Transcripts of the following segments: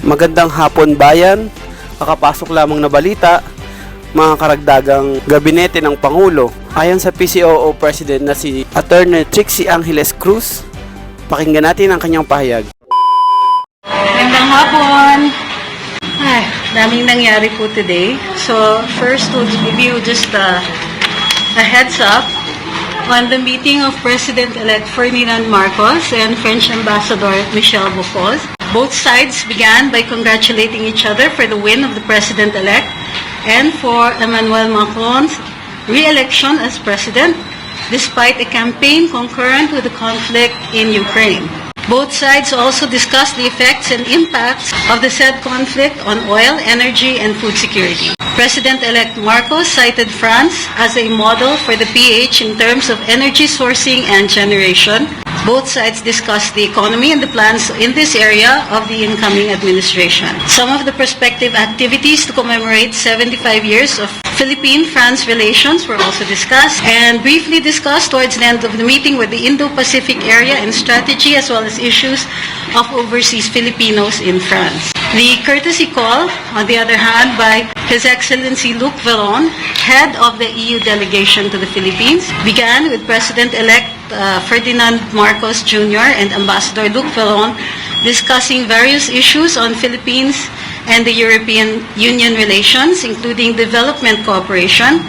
Magandang hapon bayan, kakapasok lamang na balita, mga karagdagang gabinete ng Pangulo. Ayon sa PCOO President na si Attorney Trixie Angeles Cruz, pakinggan natin ang kanyang pahayag. Magandang hapon! Ay, daming nangyari po today. So, first we'll give you just a heads up on the meeting of President-elect Ferdinand Marcos and French Ambassador Michel Bouffos. Both sides began by congratulating each other for the win of the President-elect and for Emmanuel Macron's re-election as President, despite a campaign concurrent with the conflict in Ukraine. Both sides also discussed the effects and impacts of the said conflict on oil, energy, and food security. President-elect Marcos cited France as a model for the PH in terms of energy sourcing and generation. Both sides discussed the economy and the plans in this area of the incoming administration. Some of the prospective activities to commemorate 75 years of Philippine-France relations were also discussed, and briefly discussed towards the end of the meeting were the Indo-Pacific area and strategy, as well as issues of overseas Filipinos in France. The courtesy call, on the other hand, by His Excellency Luc Veron, head of the EU delegation to the Philippines, began with President-elect Ferdinand Marcos Jr. and Ambassador Luc Veron discussing various issues on Philippines and the European Union relations, including development cooperation,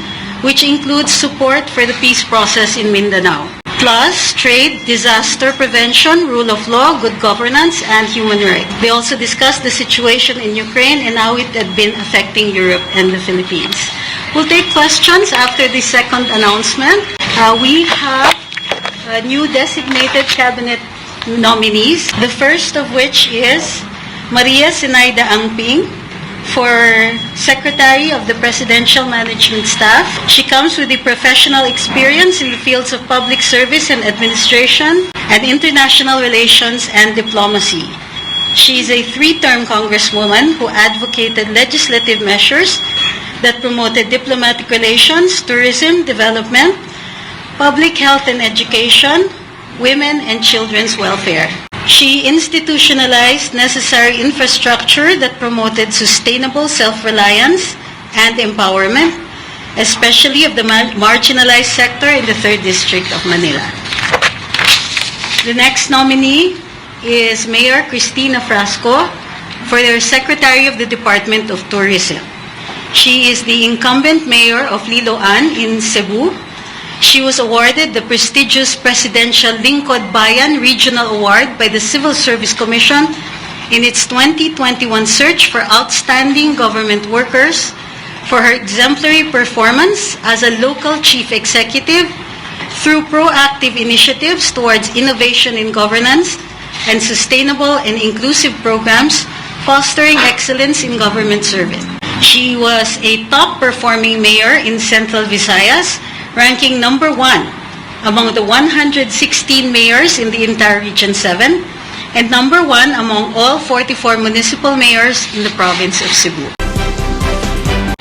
which includes support for the peace process in Mindanao, plus trade, disaster prevention, rule of law, good governance, and human rights. They also discussed the situation in Ukraine and how it had been affecting Europe and the Philippines. We'll take questions after the second announcement. We have new designated cabinet nominees, the first of which is Maria Sinaida Angping for Secretary of the Presidential Management Staff. She comes with the professional experience in the fields of public service and administration and international relations and diplomacy. She is a three-term congresswoman who advocated legislative measures that promoted diplomatic relations, tourism, development, public health and education, women and children's welfare. She institutionalized necessary infrastructure that promoted sustainable self-reliance and empowerment, especially of the marginalized sector in the 3rd District of Manila. The next nominee is Mayor Christina Frasco for the Secretary of the Department of Tourism. She is the incumbent mayor of Liloan in Cebu. She was awarded the prestigious Presidential Lingkod Bayan Regional Award by the Civil Service Commission in its 2021 search for outstanding government workers for her exemplary performance as a local chief executive through proactive initiatives towards innovation in governance and sustainable and inclusive programs fostering excellence in government service. She was a top-performing mayor in Central Visayas, ranking number 1 among the 116 mayors in the entire Region 7 and number 1 among all 44 municipal mayors in the province of Cebu.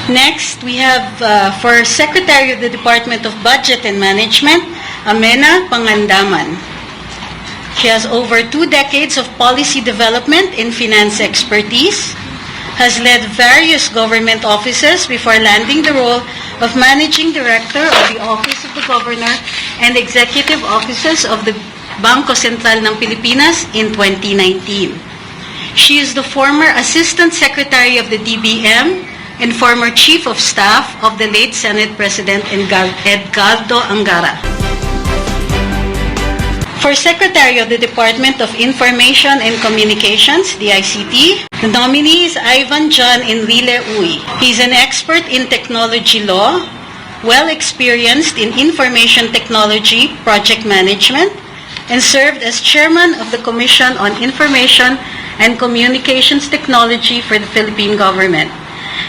Next, we have for Secretary of the Department of Budget and Management, Amena Pangandaman. She has over 2 decades of policy development in finance expertise, has led various government offices before landing the role of Managing Director of the Office of the Governor and Executive Offices of the Bangko Sentral ng Pilipinas in 2019. She is the former Assistant Secretary of the DBM and former Chief of Staff of the late Senate President Edgardo Angara. For Secretary of the Department of Information and Communications, DICT, the nominee is Ivan John Enrile Uy. He's an expert in technology law, well experienced in information technology project management, and served as chairman of the Commission on Information and Communications Technology for the Philippine government.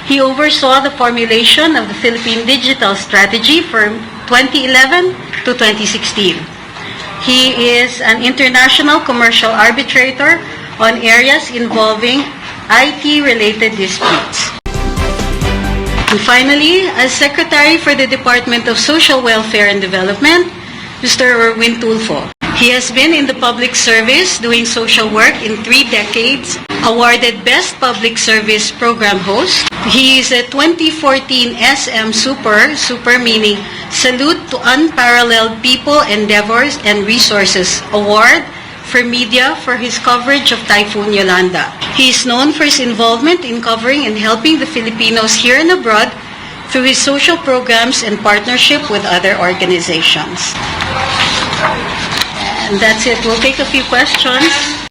He oversaw the formulation of the Philippine Digital Strategy for 2011 to 2016. He is an international commercial arbitrator on areas involving IT-related disputes. And finally, as Secretary for the Department of Social Welfare and Development, Mr. Erwin Tulfo. He has been in the public service doing social work in 3 decades awarded Best Public Service Program Host. He is a 2014 SM Super meaning Salute to Unparalleled People, Endeavors, and Resources Award for media for his coverage of Typhoon Yolanda. He is known for his involvement in covering and helping the Filipinos here and abroad through his social programs and partnership with other organizations. And that's it. We'll take a few questions.